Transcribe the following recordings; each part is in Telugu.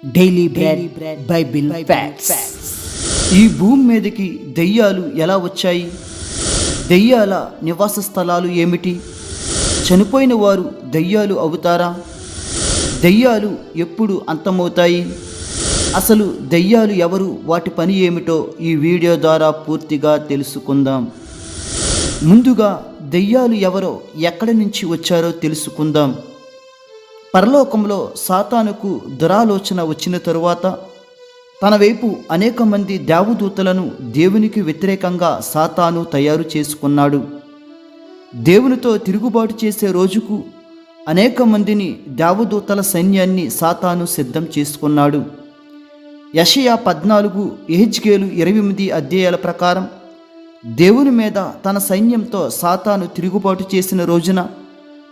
Daily bread Bible facts. ఈ భూమి మీదకి దెయ్యాలు ఎలా వచ్చాయి? దెయ్యాల నివాస స్థలాలు ఏమిటి? చనిపోయిన వారు దెయ్యాలు అవుతారా? దెయ్యాలు ఎప్పుడు అంతమవుతాయి? అసలు దెయ్యాలు ఎవరు, వాటి పని ఏమిటో ఈ వీడియో ద్వారా పూర్తిగా తెలుసుకుందాం. ముందుగా దెయ్యాలు ఎవరో, ఎక్కడి నుంచి వచ్చారో తెలుసుకుందాం. పరలోకంలో సాతానుకు దురాలోచన వచ్చిన తరువాత తన వైపు అనేక మంది దేవదూతలను దేవునికి వ్యతిరేకంగా సాతాను తయారు చేసుకున్నాడు. దేవునితో తిరుగుబాటు చేసే రోజుకు అనేక మందిని దేవదూతల సైన్యాన్ని సాతాను సిద్ధం చేసుకున్నాడు. యెషయా 14, యెహెజ్కేలు 28 అధ్యాయాల ప్రకారం దేవుని మీద తన సైన్యంతో సాతాను తిరుగుబాటు చేసిన రోజున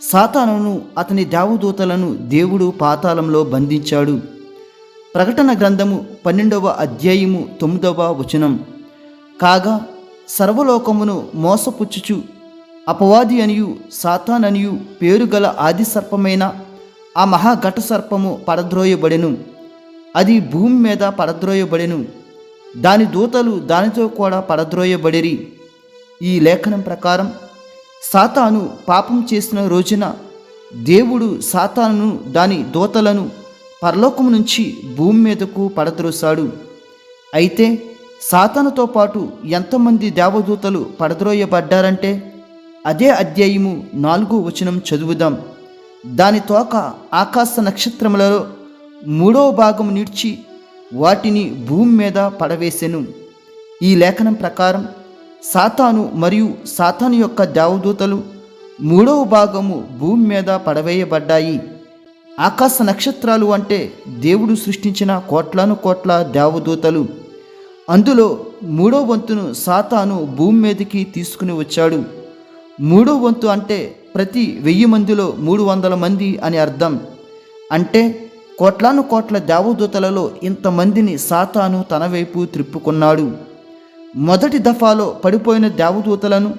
సాతానును, అతని దేవదూతలను దేవుడు పాతాళంలో బంధించాడు. ప్రకటన గ్రంథము 12వ అధ్యాయము 9వ వచనం. కాగా సర్వలోకమును మోసపుచ్చుచు అపవాది అనియు సాతాననియు పేరుగల ఆది సర్పమైన ఆ మహాఘట సర్పము పడద్రోయబడెను. అది భూమి మీద పడద్రోయబడెను. దాని దూతలు దానితో కూడా పడద్రోయబడిరి. ఈ లేఖనం ప్రకారం సాతాను పాపం చేసిన రోజున దేవుడు సాతానును, దాని దూతలను పరలోకం నుంచి భూమి మీదకు పడద్రోశాడు. అయితే సాతానుతో పాటు ఎంతమంది దేవదూతలు పడద్రోయబడ్డారంటే అదే అధ్యాయము 4వ వచనం చదువుదాం. దాని తోక ఆకాశ నక్షత్రములలో 3వ భాగం నిడ్చి వాటిని భూమి మీద పడవేసెను. ఈ లేఖనం ప్రకారం సాతాను మరియు సాతాను యొక్క దేవదూతలు 3వ భాగము భూమి మీద పడవేయబడ్డాయి. ఆకాశ నక్షత్రాలు అంటే దేవుడు సృష్టించిన కోట్లాను కోట్ల దేవదూతలు. అందులో 3వ వంతును సాతాను భూమి మీదకి తీసుకుని వచ్చాడు. 3వ వంతు అంటే ప్రతి 1000 మందిలో 300 మంది అని అర్థం. అంటే కోట్లాను కోట్ల దేవదూతలలో ఇంతమందిని సాతాను తన వైపు త్రిప్పుకున్నాడు. మొదటి దఫాలో పడిపోయిన దేవదూతలను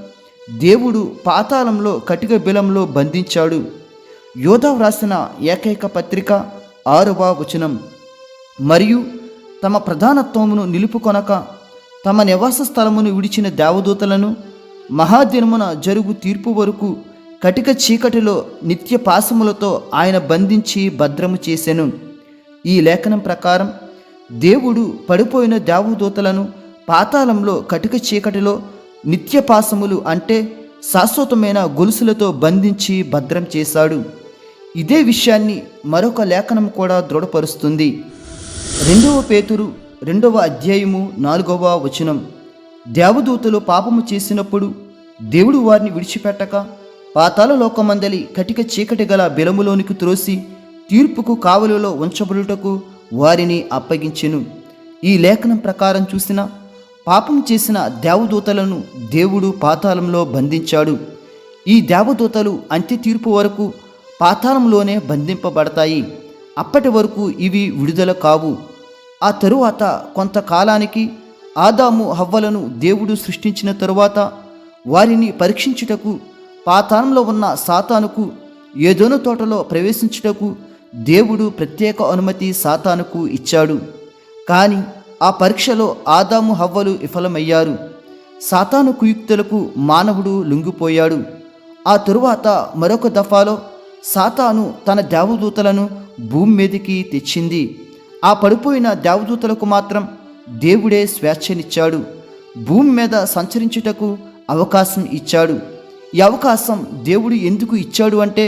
దేవుడు పాతాళంలో కటిక బిలంలో బంధించాడు. యోధా వ్రాసిన ఏకైక పత్రిక 6వ వచనం. మరియు తమ ప్రధానత్వమును నిలుపుకొనక తమ నివాస స్థలమును విడిచిన దేవదూతలను మహాదినమున జరుగు తీర్పు వరకు కటిక చీకటిలో నిత్య పాశములతో ఆయన బంధించి భద్రము చేసెను. ఈ లేఖనం ప్రకారం దేవుడు పడిపోయిన దేవదూతలను పాతాళంలో కటిక చీకటిలో నిత్య పాశములు అంటే శాశ్వతమైన గొలుసులతో బంధించి భద్రం చేశాడు. ఇదే విషయాన్ని మరొక లేఖనం కూడా దృఢపరుస్తుంది. 2వ పేతురు 2వ అధ్యాయము 4వ వచనం. దేవదూతలు పాపము చేసినప్పుడు దేవుడు వారిని విడిచిపెట్టక పాతాళ లోకమందలి కటిక చీకటి గల బిలములోనికి త్రోసి తీర్పుకు కావలిలో ఉంచబడుటకు వారిని అప్పగించెను. ఈ లేఖనం ప్రకారం చూసిన పాపం చేసిన దేవదూతలను దేవుడు పాతాళంలో బంధించాడు. ఈ దేవదూతలు అంత్య తీర్పు వరకు పాతాళంలోనే బంధింపబడతాయి. అప్పటి వరకు ఇవి విడుదల కావు. ఆ తరువాత కొంతకాలానికి ఆదాము హవ్వలను దేవుడు సృష్టించిన తరువాత వారిని పరీక్షించుటకు పాతాళంలో ఉన్న సాతానుకు ఏదోను తోటలో ప్రవేశించుటకు దేవుడు ప్రత్యేక అనుమతి సాతానుకు ఇచ్చాడు. కానీ ఆ పరీక్షలో ఆదాము హవ్వలు విఫలమయ్యారు. సాతాను కుయుక్తులకు మానవుడు లొంగిపోయాడు. ఆ తరువాత మరొక దఫాలో సాతాను తన దేవదూతలను భూమి మీదకి తెచ్చింది. ఆ పడిపోయిన దేవదూతలకు మాత్రం దేవుడే స్వేచ్ఛనిచ్చాడు. భూమి మీద సంచరించుటకు అవకాశం ఇచ్చాడు. ఈ అవకాశం దేవుడు ఎందుకు ఇచ్చాడు అంటే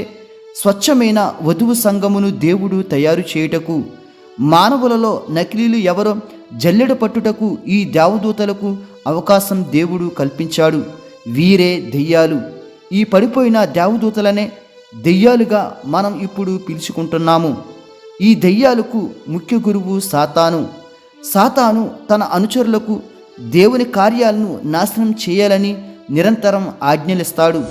స్వచ్ఛమైన వధువు సంఘమును దేవుడు తయారు చేయుటకు, మానవులలో నకిలీలు ఎవరో జల్లెడ పట్టుటకు ఈ దేవదూతలకు అవకాశం దేవుడు కల్పించాడు. వీరే దెయ్యాలు. ఈ పడిపోయిన దేవదూతలనే దెయ్యాలుగా మనం ఇప్పుడు పిలుచుకుంటున్నాము. ఈ దెయ్యాలకు ముఖ్య గురువు సాతాను. సాతాను తన అనుచరులకు దేవుని కార్యాలను నాశనం చేయాలని నిరంతరం ఆజ్ఞలిస్తాడు.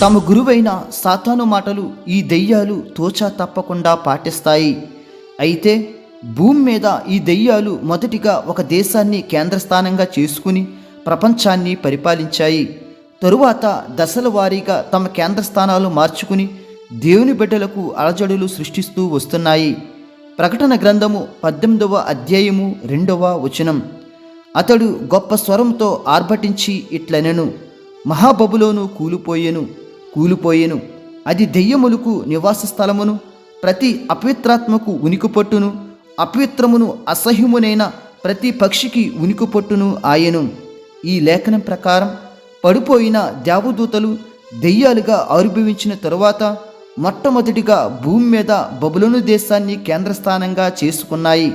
తమ గురువైన సాతాను మాటలు ఈ దెయ్యాలు తోచా తప్పకుండా పాటిస్తాయి. అయితే భూమి మీద ఈ దెయ్యాలు మొదటిగా ఒక దేశాన్ని కేంద్రస్థానంగా చేసుకుని ప్రపంచాన్ని పరిపాలించాయి. తరువాత దశల వారీగా తమ కేంద్రస్థానాలు మార్చుకుని దేవుని బిడ్డలకు అలజడులు సృష్టిస్తూ వస్తున్నాయి. ప్రకటన గ్రంథము 18వ అధ్యాయము 2వ వచనం. అతడు గొప్ప స్వరంతో ఆర్భటించి ఇట్లనెను, మహాబబులోను కూలిపోయెను, అది దెయ్యములకు నివాస స్థలమును, ప్రతి అపవిత్రాత్మకు ఉనికిపట్టును, అపవిత్రమును అసహ్యమునైన ప్రతి పక్షికి ఉనికిపట్టును ఆయను. ఈ లేఖనం ప్రకారం పడిపోయిన దేవదూతలు దెయ్యాలుగా ఆవిర్భవించిన తరువాత మొట్టమొదటిగా భూమి మీద బబులోను దేశాన్ని కేంద్రస్థానంగా చేసుకున్నాయి.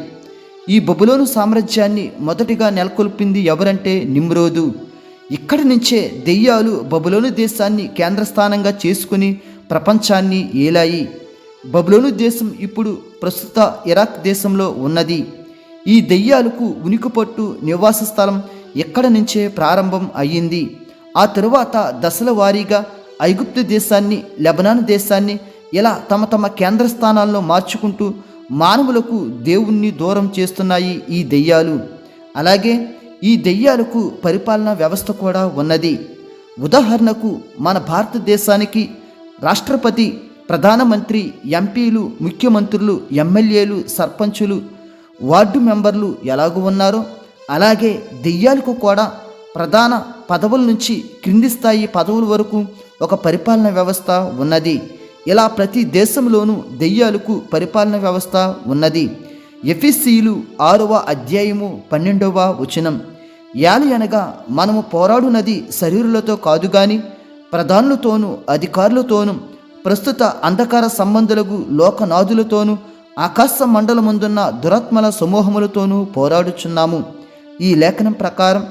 ఈ బబులోను సామ్రాజ్యాన్ని మొదటిగా నెలకొల్పింది ఎవరంటే నిమ్రోదు. ఇక్కడి నుంచే దెయ్యాలు బబులోను దేశాన్ని కేంద్రస్థానంగా చేసుకుని ప్రపంచాన్ని ఏలాయి. బబులోను దేశం ఇప్పుడు ప్రస్తుత ఇరాక్ దేశంలో ఉన్నది. ఈ దెయ్యాలకు ఉనికిపట్టు నివాస స్థలం ఎక్కడి నుంచే ప్రారంభం అయ్యింది. ఆ తరువాత దశల వారీగా ఐగుప్తు దేశాన్ని, లెబనాన్ దేశాన్ని ఇలా తమ తమ కేంద్రస్థానాలను మార్చుకుంటూ మానవులకు దేవుణ్ణి దూరం చేస్తున్నాయి ఈ దెయ్యాలు. అలాగే ఈ దెయ్యాలకు పరిపాలనా వ్యవస్థ కూడా ఉన్నది. ఉదాహరణకు మన భారతదేశానికి రాష్ట్రపతి, ప్రధానమంత్రి, ఎంపీలు, ముఖ్యమంత్రులు, ఎమ్మెల్యేలు, సర్పంచులు, వార్డు మెంబర్లు ఎలాగూ ఉన్నారో అలాగే దెయ్యాలకు కూడా ప్రధాన పదవుల నుంచి క్రింది స్థాయి పదవుల వరకు ఒక పరిపాలన వ్యవస్థ ఉన్నది. ఇలా ప్రతి దేశంలోనూ దెయ్యాలకు పరిపాలన వ్యవస్థ ఉన్నది. ఎఫెసీయులు 6వ అధ్యాయము 12వ వచనం. యాలి అనగా మనము పోరాడునది శరీరులతో కాదు గాని ప్రధానులతోనూ అధికారులతోనూ ప్రస్తుత అంధకార సంబంధులకు లోకనాథులతోనూ ఆకాశ మండలమందున్న దురాత్మల సమూహములతోనూ పోరాడుచున్నాము. ఈ లేఖనం ప్రకారం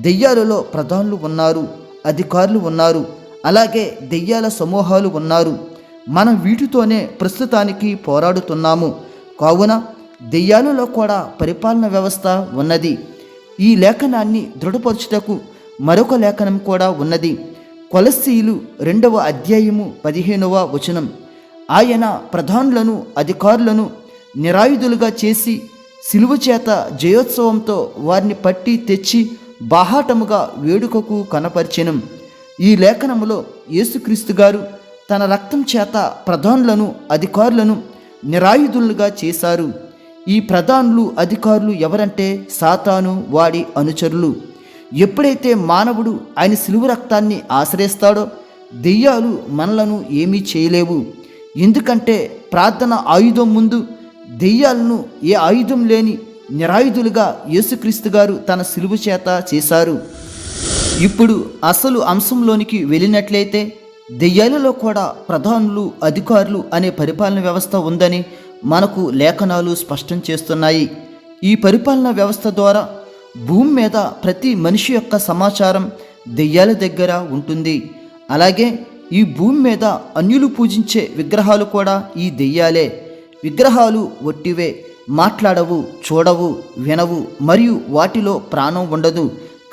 దెయ్యాలలో ప్రధానులు ఉన్నారు, అధికారులు ఉన్నారు, అలాగే దెయ్యాల సమూహాలు ఉన్నారు. మనం వీటితోనే ప్రస్తుతానికి పోరాడుతున్నాము. కావున దెయ్యాలలో కూడా పరిపాలన వ్యవస్థ ఉన్నది. ఈ లేఖనాన్ని దృఢపరచుటకు మరొక లేఖనం కూడా ఉన్నది. కొలస్సీయులు 2వ అధ్యాయము 15వ వచనం. ఆయన ప్రధానులను, అధికారులను నిరాయుధులుగా చేసి సిలువ చేత జయోత్సవంతో వారిని పట్టి తెచ్చి బాహాటముగా వేడుకకు కనపరిచెను. ఈ లేఖనములో యేసుక్రీస్తు గారు తన రక్తం చేత ప్రధానులను, అధికారులను నిరాయుధులుగా చేశారు. ఈ ప్రధానులు, అధికారులు ఎవరంటే సాతాను, వాడి అనుచరులు. ఎప్పుడైతే మానవుడు ఆయన సిలువ రక్తాన్ని ఆశ్రయిస్తాడో దెయ్యాలు మనలను ఏమీ చేయలేవు. ఎందుకంటే ప్రార్థన ఆయుధం ముందు దెయ్యాలను ఏ ఆయుధం లేని నిరాయుధులుగా యేసుక్రీస్తు గారు తన సిలువ చేత చేశారు. ఇప్పుడు అసలు అంశంలోనికి వెళ్ళినట్లయితే దెయ్యాలలో కూడా ప్రధానులు, అధికారులు అనే పరిపాలన వ్యవస్థ ఉందని మనకు లేఖనాలు స్పష్టం చేస్తున్నాయి. ఈ పరిపాలన వ్యవస్థ ద్వారా భూమి మీద ప్రతి మనిషి యొక్క సమాచారం దెయ్యాల దగ్గర ఉంటుంది. అలాగే ఈ భూమి మీద అన్యులు పూజించే విగ్రహాలు కూడా ఈ దెయ్యాలే. విగ్రహాలు ఒట్టివే, మాట్లాడవు, చూడవు, వినవు, మరియు వాటిలో ప్రాణం ఉండదు.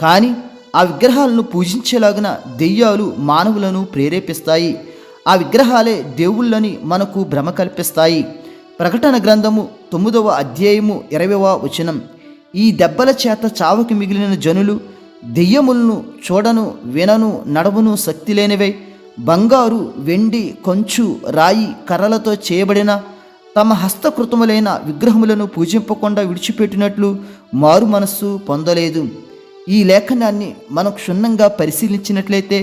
కానీ ఆ విగ్రహాలను పూజించేలాగిన దెయ్యాలు మానవులను ప్రేరేపిస్తాయి. ఆ విగ్రహాలే దేవుళ్ళని మనకు భ్రమ కల్పిస్తాయి. ప్రకటన గ్రంథము 9వ అధ్యాయము 20వ వచనం. ఈ దెబ్బల చేత చావకి మిగిలిన జనులు దెయ్యములను చూడను, వినను, నడవను శక్తి లేనివై బంగారు, వెండి, కొంచు, రాయి, కర్రలతో చేయబడిన తమ హస్తకృతములైన విగ్రహములను పూజింపకుండా విడిచిపెట్టినట్లు మారు మనస్సు పొందలేదు. ఈ లేఖనాన్ని మనం క్షుణ్ణంగా పరిశీలించినట్లయితే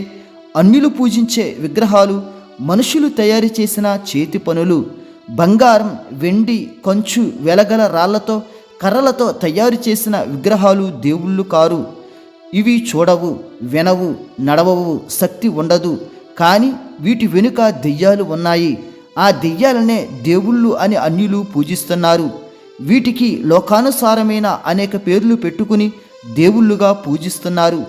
అన్యులు పూజించే విగ్రహాలు మనుషులు తయారు చేసిన చేతి పనులు. బంగారం, వెండి, కొంచు, వెలగల రాళ్లతో, కర్రలతో తయారు చేసిన విగ్రహాలు దేవుళ్ళు కారు. ఇవి చూడవు, వినవు, నడవవు, శక్తి ఉండదు. కానీ వీటి వెనుక దెయ్యాలు ఉన్నాయి. ఆ దెయ్యాలనే దేవుళ్ళు అని అన్యులు పూజిస్తున్నారు. వీటికి లోకానుసారమైన అనేక పేర్లు పెట్టుకుని దేవుళ్ళుగా పూజిస్తున్నారు.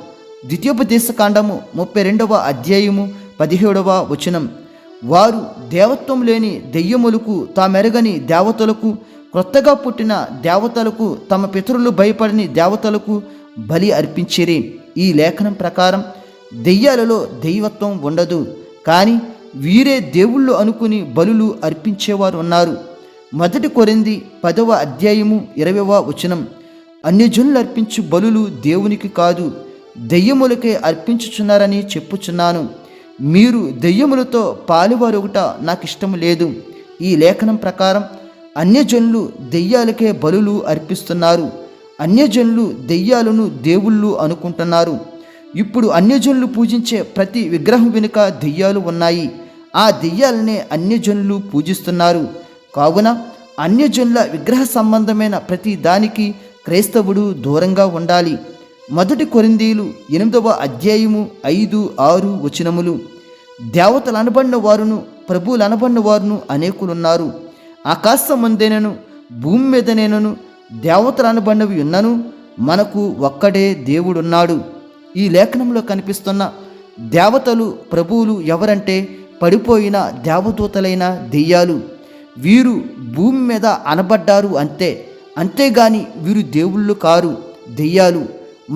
ద్వితీయోపదేశకాండము 32వ అధ్యాయము 17వ వచనం. వారు దేవత్వం లేని దెయ్యములకు, తామెరగని దేవతలకు, క్రొత్తగా పుట్టిన దేవతలకు, తమ పితరులు భయపడని దేవతలకు బలి అర్పించిరి. ఈ లేఖనం ప్రకారం దెయ్యాలలో దైవత్వం ఉండదు, కానీ వీరే దేవుళ్ళు అనుకుని బలులు అర్పించేవారు ఉన్నారు. 1 కొరింథీ 10వ అధ్యాయము 20వ వచనం. అన్యజనులు అర్పించు బలులు దేవునికి కాదు, దెయ్యములకే అర్పించుచున్నారని చెప్పుచున్నాను. మీరు దెయ్యములతో పాలువారొకట నాకు ఇష్టం లేదు. ఈ లేఖనం ప్రకారం అన్యజనులు దెయ్యాలకే బలులు అర్పిస్తున్నారు. అన్యజనులు దెయ్యాలను దేవుళ్ళు అనుకుంటున్నారు. ఇప్పుడు అన్యజనులు పూజించే ప్రతి విగ్రహం వెనుక దెయ్యాలు ఉన్నాయి. ఆ దెయ్యాలనే అన్యజనులు పూజిస్తున్నారు. కావున అన్యజనుల విగ్రహ సంబంధమైన ప్రతి దానికి క్రైస్తవుడు దూరంగా ఉండాలి. 1 కొరింథీయులు 8వ అధ్యాయము 5, 6 వచనములు. దేవతలు అనబడిన వారును ప్రభువులు అనబడిన వారును అనేకులున్నారు. ఆకాశమందేనను భూమి మీదనేనను దేవతలు అనబడినవి ఉన్నను మనకు ఒక్కడే దేవుడున్నాడు. ఈ లేఖనంలో కనిపిస్తున్న దేవతలు ప్రభువులు ఎవరంటే పడిపోయిన దేవదూతలైన దెయ్యాలు. వీరు భూమి మీద అనబడ్డారు అంతే, అంతేగాని వీరు దేవుళ్ళు కారు, దెయ్యాలు.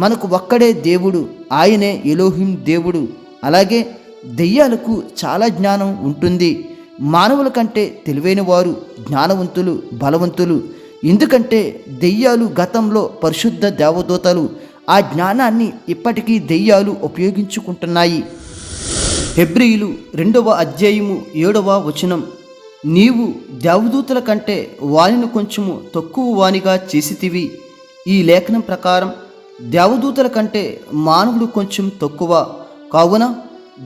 మనకు ఒక్కడే దేవుడు, ఆయనే ఎలోహిం దేవుడు. అలాగే దెయ్యాలకు చాలా జ్ఞానం ఉంటుంది. మానవుల కంటే తెలివైన వారు, జ్ఞానవంతులు, బలవంతులు. ఎందుకంటే దెయ్యాలు గతంలో పరిశుద్ధ దేవదూతలు. ఆ జ్ఞానాన్ని ఇప్పటికీ దెయ్యాలు ఉపయోగించుకుంటున్నాయి. హెబ్రీయులు 2వ అధ్యాయము 7వ వచనం. నీవు దేవదూతల కంటే వానిని కొంచెము తక్కువ వానిగా చేసితివి. ఈ లేఖనం ప్రకారం దేవదూతల కంటే మానవుడు కొంచెం తక్కువ. కావున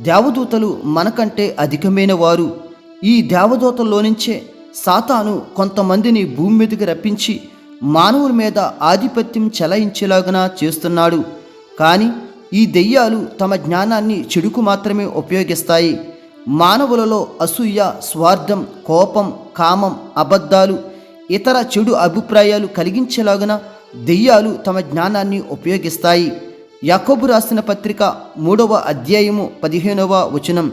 దేవదూతలు మనకంటే అధికమైన వారు. ఈ దేవదూతల్లో నుంచే సాతాను కొంతమందిని భూమి మీదకి రప్పించి మానవుల మీద ఆధిపత్యం చెలాయించేలాగా చేస్తున్నాడు. కానీ ఈ దెయ్యాలు తమ జ్ఞానాన్ని చెడుకు మాత్రమే ఉపయోగిస్తాయి. మానవులలో అసూయ, స్వార్థం, కోపం, కామం, అబద్ధాలు, ఇతర చెడు అభిప్రాయాలు కలిగించేలాగున దెయ్యాలు తమ జ్ఞానాన్ని ఉపయోగిస్తాయి. యాకోబు రాసిన పత్రిక 3వ అధ్యాయము 15వ వచనం.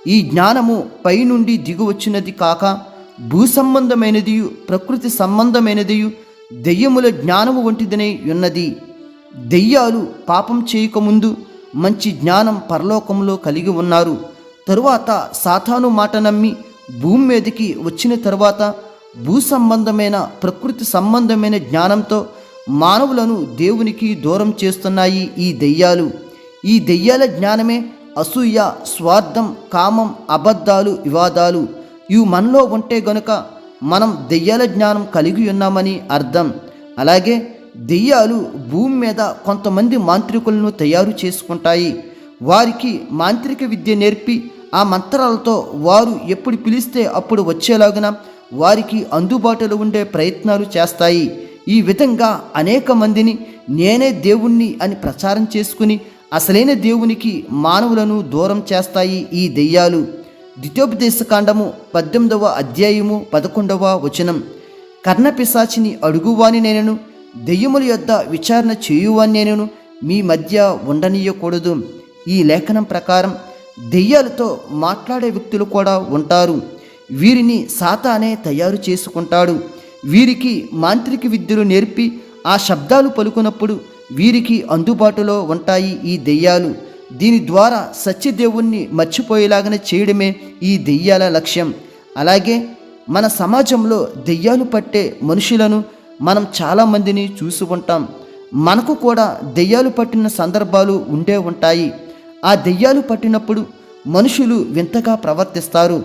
ఈ జ్ఞానము పైనుండి దిగువచ్చినది కాక భూ సంబంధమైనదియు ప్రకృతి సంబంధమైనదియు దెయ్యముల జ్ఞానము వంటిదనే ఉన్నది. దెయ్యాలు పాపం చేయకముందు మంచి జ్ఞానం పరలోకంలో కలిగి ఉన్నారు. తరువాత సాతాను మాట నమ్మి భూమి మీదకి వచ్చిన తరువాత భూ సంబంధమైన ప్రకృతి సంబంధమైన జ్ఞానంతో మానవులను దేవునికి దూరం చేస్తున్నాయి ఈ దెయ్యాలు. ఈ దెయ్యాల జ్ఞానమే అసూయ, స్వార్థం, కామం, అబద్ధాలు, వివాదాలు. ఇవి మనలో ఉంటే గనుక మనం దెయ్యాల జ్ఞానం కలిగి ఉన్నామని అర్థం. అలాగే దెయ్యాలు భూమి మీద కొంతమంది మాంత్రికులను తయారు చేసుకుంటాయి. వారికి మాంత్రిక విద్య నేర్పి ఆ మంత్రాలతో వారు ఎప్పుడు పిలిస్తే అప్పుడు వచ్చేలాగున వారికి అందుబాటులో ఉండే ప్రయత్నాలు చేస్తాయి. ఈ విధంగా అనేక మందిని నేనే దేవుణ్ణి అని ప్రచారం చేసుకుని అసలైన దేవునికి మానవులను దూరం చేస్తాయి ఈ దెయ్యాలు. ద్వితీయోపదేశకాండము 18వ అధ్యాయము 11వ వచనం. కర్ణపిశాచిని అడుగువాని నేనను, దెయ్యముల యొద్ద విచారణ చేయువాని నేనను మీ మధ్య ఉండనీయకూడదు. ఈ లేఖనం ప్రకారం దెయ్యాలతో మాట్లాడే వ్యక్తులు కూడా ఉంటారు. వీరిని సాతానే తయారు చేసుకుంటాడు. వీరికి మాంత్రిక విద్యలు నేర్పి ఆ శబ్దాలు పలుకున్నప్పుడు వీరికి అందుబాటులో ఉంటాయి ఈ దెయ్యాలు. దీని ద్వారా సత్యదేవుణ్ణి మర్చిపోయేలాగానే చేయడమే ఈ దెయ్యాల లక్ష్యం. అలాగే మన సమాజంలో దెయ్యాలు పట్టే మనుషులను మనం చాలామందిని చూసి ఉంటాం. మనకు కూడా దెయ్యాలు పట్టిన సందర్భాలు ఉండే ఉంటాయి. ఆ దెయ్యాలు పట్టినప్పుడు మనుషులు వింతగా ప్రవర్తిస్తారు.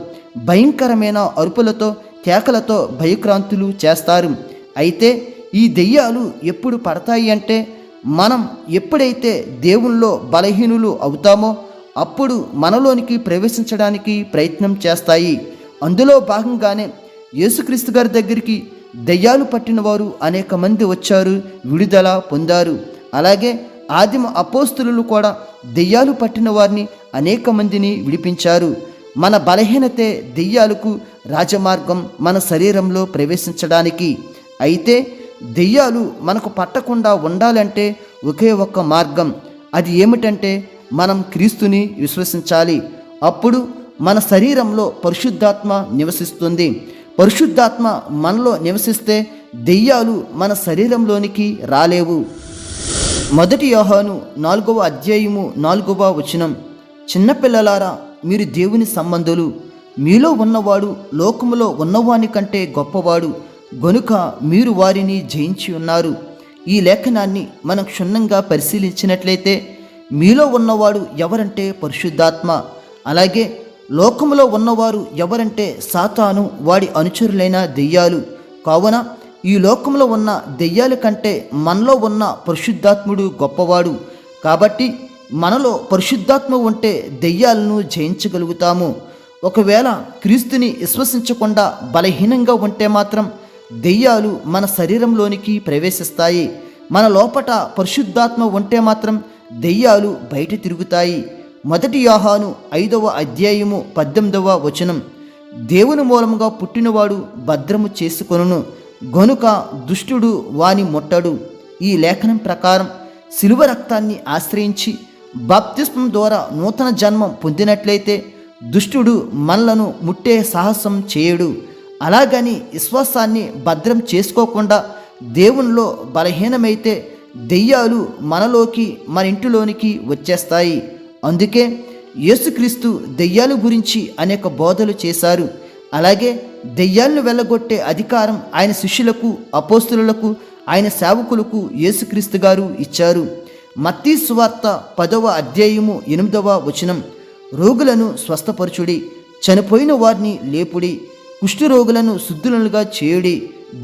భయంకరమైన అరుపులతో, కేకలతో భయక్రాంతులు చేస్తారు. అయితే ఈ దెయ్యాలు ఎప్పుడు పడతాయి అంటే మనం ఎప్పుడైతే దేవునిలో బలహీనులు అవుతామో అప్పుడు మనలోనికి ప్రవేశించడానికి ప్రయత్నం చేస్తాయి. అందులో భాగంగానే యేసుక్రీస్తు గారి దగ్గరికి దెయ్యాలు పట్టిన వారు అనేక మంది వచ్చారు, విడుదల పొందారు. అలాగే ఆదిమ అపోస్తులు కూడా దెయ్యాలు పట్టిన వారిని అనేక మందిని విడిపించారు. మన బలహీనతే దెయ్యాలకు రాజమార్గం మన శరీరంలో ప్రవేశించడానికి. అయితే దెయ్యాలు మనకు పట్టకుండా ఉండాలంటే ఒకే ఒక్క మార్గం. అది ఏమిటంటే మనం క్రీస్తుని విశ్వసించాలి. అప్పుడు మన శరీరంలో పరిశుద్ధాత్మ నివసిస్తుంది. పరిశుద్ధాత్మ మనలో నివసిస్తే దెయ్యాలు మన శరీరంలోనికి రాలేవు. 1 యోహాను 4వ అధ్యాయము 4వ వచనం. చిన్నపిల్లలారా, మీరు దేవుని సంబంధులు, మీలో ఉన్నవాడు లోకములో ఉన్నవాని కంటే గొప్పవాడు గనుక మీరు వారిని జయించి ఉన్నారు. ఈ లేఖనాన్ని మనం క్షుణ్ణంగా పరిశీలించినట్లయితే మీలో ఉన్నవాడు ఎవరంటే పరిశుద్ధాత్మ. అలాగే లోకములో ఉన్నవారు ఎవరంటే సాతాను, వాడి అనుచరులైన దెయ్యాలు. కావున ఈ లోకంలో ఉన్న దెయ్యాల కంటే మనలో ఉన్న పరిశుద్ధాత్ముడు గొప్పవాడు. కాబట్టి మనలో పరిశుద్ధాత్మ ఉంటే దెయ్యాలను జయించగలుగుతాము. ఒకవేళ క్రీస్తుని విశ్వసించకుండా బలహీనంగా ఉంటే మాత్రం దెయ్యాలు మన శరీరంలోనికి ప్రవేశిస్తాయి. మన లోపట పరిశుద్ధాత్మ ఉంటే మాత్రం దెయ్యాలు బయట తిరుగుతాయి. 1 యోహాను 5వ అధ్యాయము 18వ వచనం, దేవుని మూలముగా పుట్టినవాడు భద్రము చేసుకొనును, గనుక దుష్టుడు వాని ముట్టడు. ఈ లేఖనం ప్రకారం శిలువ రక్తాన్ని ఆశ్రయించి బాప్తిస్మం ద్వారా నూతన జన్మం పొందినట్లయితే దుష్టుడు మనలను ముట్టే సాహసం చేయడు. అలాగని విశ్వాసాన్ని భద్రం చేసుకోకుండా దేవునిలో బలహీనమైతే దెయ్యాలు మనలోకి మన ఇంటిలోనికి వచ్చేస్తాయి. అందుకే యేసుక్రీస్తు దెయ్యాల గురించి అనేక బోధలు చేశారు. అలాగే దెయ్యాలను వెళ్ళగొట్టే అధికారం ఆయన శిష్యులకు, అపోస్తులకు, ఆయన సేవకులకు యేసుక్రీస్తు గారు ఇచ్చారు. మత్తయి సువార్త 10వ అధ్యాయము 8వ వచనం, రోగులను స్వస్థపరచుడి, చనిపోయిన వారిని లేపుడి, కుష్ఠరోగులను శుద్ధులుగా చేయుడి,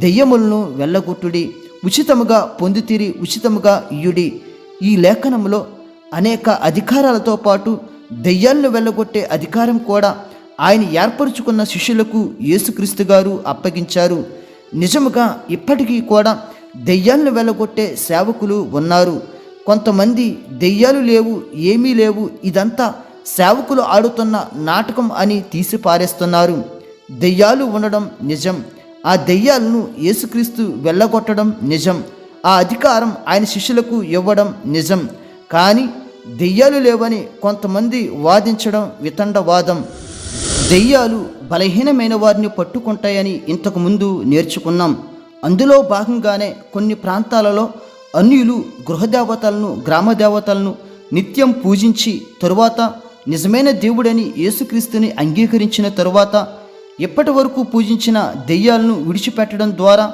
దెయ్యములను వెళ్ళగొట్టుడి, ఉచితముగా పొందితిరి ఉచితముగా ఇయ్యుడి. ఈ లేఖనంలో అనేక అధికారాలతో పాటు దెయ్యాలను వెళ్ళగొట్టే అధికారం కూడా ఆయన ఏర్పరచుకున్న శిష్యులకు యేసుక్రీస్తు గారు అప్పగించారు. నిజముగా ఇప్పటికీ కూడా దెయ్యాలను వెళ్ళగొట్టే సేవకులు ఉన్నారు. కొంతమంది దెయ్యాలు లేవు, ఏమీ లేవు, ఇదంతా సేవకులు ఆడుతున్న నాటకం అని తీసి పారేస్తున్నారు. దెయ్యాలు ఉండడం నిజం, ఆ దెయ్యాలను యేసుక్రీస్తు వెళ్ళగొట్టడం నిజం, ఆ అధికారం ఆయన శిష్యులకు ఇవ్వడం నిజం. కానీ దెయ్యాలు లేవని కొంతమంది వాదించడం వితండవాదం. దెయ్యాలు బలహీనమైన వారిని పట్టుకుంటాయని ఇంతకుముందు నేర్చుకున్నాం. అందులో భాగంగానే కొన్ని ప్రాంతాలలో అన్యులు గృహదేవతలను, గ్రామదేవతలను నిత్యం పూజించి తరువాత నిజమైన దేవుడని యేసుక్రీస్తుని అంగీకరించిన తరువాత ఇప్పటి వరకు పూజించిన దెయ్యాలను విడిచిపెట్టడం ద్వారా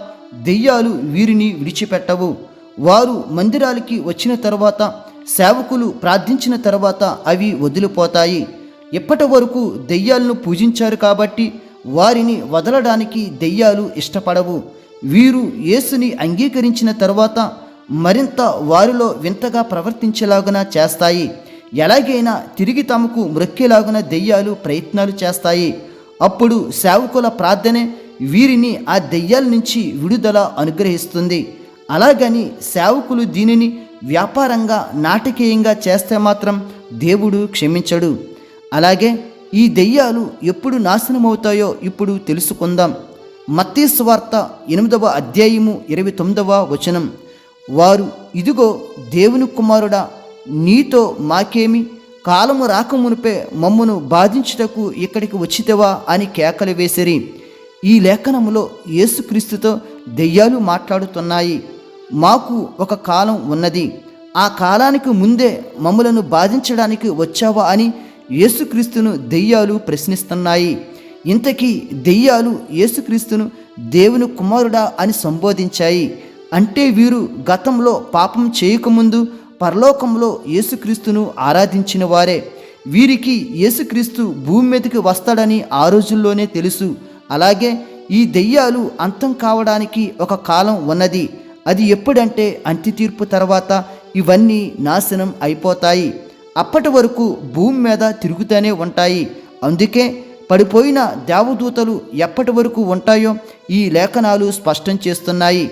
దెయ్యాలు వీరిని విడిచిపెట్టవు. వారు మందిరాలకి వచ్చిన తరువాత, సేవకులు ప్రార్థించిన తర్వాత అవి వదిలిపోతాయి. ఇప్పటి వరకు దెయ్యాలను పూజించారు కాబట్టి వారిని వదలడానికి దెయ్యాలు ఇష్టపడవు. వీరు యేసుని అంగీకరించిన తర్వాత మరింత వారిలో వింతగా ప్రవర్తించేలాగున చేస్తాయి. ఎలాగైనా తిరిగి తమకు మ్రొక్కేలాగున దెయ్యాలు ప్రయత్నాలు చేస్తాయి. అప్పుడు సేవకుల ప్రార్థనే వీరిని ఆ దెయ్యాల నుంచి విడుదల అనుగ్రహిస్తుంది. అలాగని సేవకులు దీనిని వ్యాపారంగా, నాటకీయంగా చేస్తే మాత్రం దేవుడు క్షమించడు. అలాగే ఈ దెయ్యాలు ఎప్పుడు నాశనమవుతాయో ఇప్పుడు తెలుసుకుందాం. మత్తయి సువార్త 8వ అధ్యాయము 29వ వచనం, వారు ఇదిగో దేవుని కుమారుడా, నీతో మాకేమి, కాలము రాకమునిపే మమ్మును బాధించుటకు ఇక్కడికి వచ్చితేవా అని కేకలు వేసిరి. ఈ లేఖనములో యేసుక్రీస్తుతో దెయ్యాలు మాట్లాడుతున్నాయి. మాకు ఒక కాలం ఉన్నది, ఆ కాలానికి ముందే మమ్ములను బాధించడానికి వచ్చావా అని యేసుక్రీస్తును దెయ్యాలు ప్రశ్నిస్తున్నాయి. ఇంతకీ దెయ్యాలు యేసుక్రీస్తును దేవుని కుమారుడా అని సంబోధించాయి. అంటే వీరు గతంలో పాపం చేయకముందు పరలోకంలో యేసుక్రీస్తును ఆరాధించిన వారే. వీరికి యేసుక్రీస్తు భూమి మీదకి వస్తాడని ఆ రోజుల్లోనే తెలుసు. అలాగే ఈ దెయ్యాలు అంతం కావడానికి ఒక కాలం ఉన్నది. అది ఎప్పుడంటే అంత్య తీర్పు తర్వాత ఇవన్నీ నాశనం అయిపోతాయి. అప్పటి వరకు భూమి మీద తిరుగుతూనే ఉంటాయి. అందుకే పడిపోయిన దేవదూతలు ఎప్పటి వరకు ఉంటాయో ఈ లేఖనాలు స్పష్టం చేస్తున్నాయి.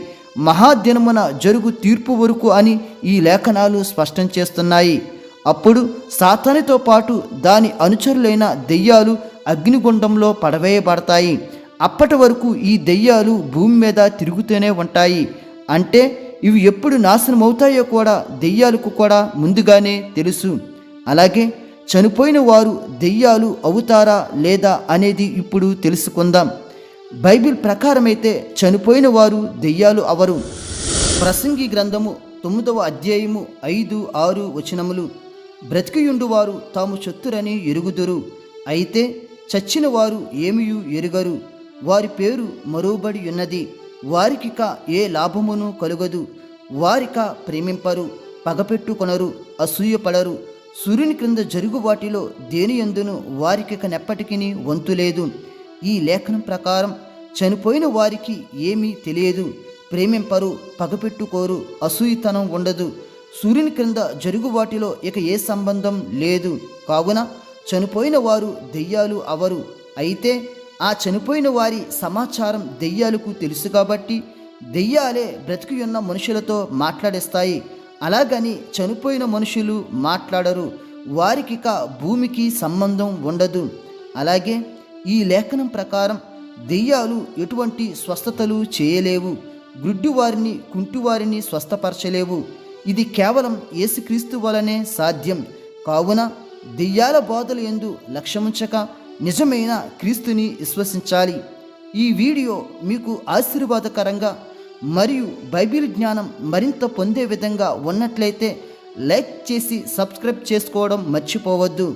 మహాదినమున జరుగు తీర్పు వరకు అని ఈ లేఖనాలు స్పష్టం చేస్తున్నాయి. అప్పుడు సాతానుతో పాటు దాని అనుచరులైన దెయ్యాలు అగ్నిగుండంలో పడవేయబడతాయి. అప్పటి వరకు ఈ దెయ్యాలు భూమి మీద తిరుగుతూనే ఉంటాయి. అంటే ఇవి ఎప్పుడు నాశనం అవుతాయో కూడా దెయ్యాలకు కూడా ముందుగానే తెలుసు. అలాగే చనిపోయిన వారు దెయ్యాలు అవుతారా లేదా అనేది ఇప్పుడు తెలుసుకుందాం. బైబిల్ ప్రకారమైతే చనిపోయిన వారు దెయ్యాలు అవరు. ప్రసంగి గ్రంథము 9వ అధ్యాయము 5, 6 వచనములు, బ్రతికియుండు వారు తాము చొత్తురని ఎరుగుదురు, అయితే చచ్చిన వారు ఏమియు ఎరుగరు, వారి పేరు మరువబడి ఉన్నది, వారికిక ఏ లాభమును కలుగదు, వారిక ప్రేమింపరు, పగపెట్టుకొనరు, అసూయపడరు, సూర్యుని క్రింద జరుగు వాటిలో దేని యందును వారికిక నెప్పటికిని వంతు లేదు. ఈ లేఖనం ప్రకారం చనిపోయిన వారికి ఏమీ తెలియదు, ప్రేమింపరు, పగపెట్టుకోరు, అసూయితనం ఉండదు. సూర్యుని క్రింద జరుగు వాటిలో ఇక ఏ సంబంధం లేదు. కావున చనిపోయిన వారు దెయ్యాలు అవరు. అయితే ఆ చనిపోయిన వారి సమాచారం దెయ్యాలకు తెలుసు కాబట్టి దెయ్యాలే బ్రతికి ఉన్న మనుషులతో మాట్లాడేస్తాయి. అలాగని చనిపోయిన మనుషులు మాట్లాడరు. వారికిక భూమికి సంబంధం ఉండదు. అలాగే ఈ లేఖనం ప్రకారం దెయ్యాలు ఎటువంటి స్వస్థతలు చేయలేవు, గుడ్డివారిని కుంటివారిని స్వస్థపరచలేవు. ఇది కేవలం యేసుక్రీస్తు వలనే సాధ్యం. కావున దెయ్యాల బోధలు యందు లక్ష్యముంచక నిజమైన క్రీస్తుని విశ్వసించాలి. ఈ వీడియో మీకు ఆశీర్వాదకరంగా మరియు బైబిల్ జ్ఞానం మరింత పొందే విధంగా ఉన్నట్లయితే లైక్ చేసి సబ్స్క్రైబ్ చేసుకోవడం మర్చిపోవద్దు.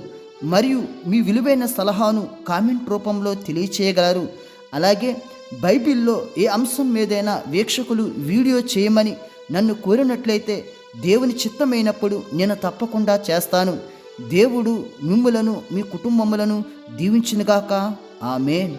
మరియు మీ విలువైన సలహాను కామెంట్ రూపంలో తెలియచేయగలరు. అలాగే బైబిల్లో ఏ అంశం మీదైనా వీక్షకులు వీడియో చేయమని నన్ను కోరినట్లయితే దేవుని చిత్తమైనప్పుడు నేను తప్పకుండా చేస్తాను. దేవుడు మిమ్ములను మీ కుటుంబములను దీవించునుగాక. ఆమేన్.